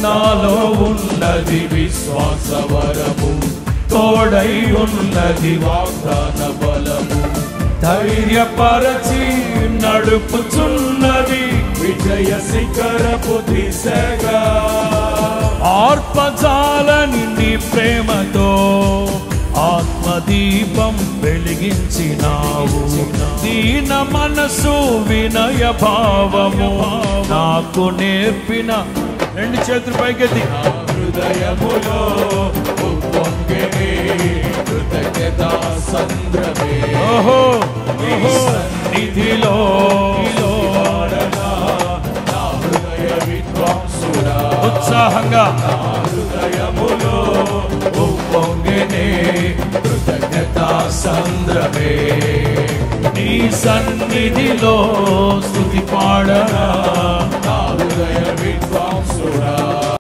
నాలో ఉన్నది విశ్వాసవరము, తోడై ఉన్నది వాగ్దాన బలము. ధైర్యపరచి నడుపుచున్నది విజయ శిఖరపు దిశగా. ఆర్పజాలని నీ ప్రేమతో ఆత్మదీపం వెలిగించినావు. దీన మనసు వినయ భావము నాకు నేర్పిన. రెండు చేతులు పైకెత్తి. హృదయములో ఉప్పొంగెనే కృతజ్ఞతా సంద్రమే. ఓహో సన్నిధిలో నా హృదయ విద్వాంసుడా. ఉత్సాహంగా హృదయములో ఉప్పొంగెనే కృతజ్ఞతా సంద్రమే. నీ సన్నిధిలో స్తుతి పాడనా నా హృదయ విద్వాంసుడా.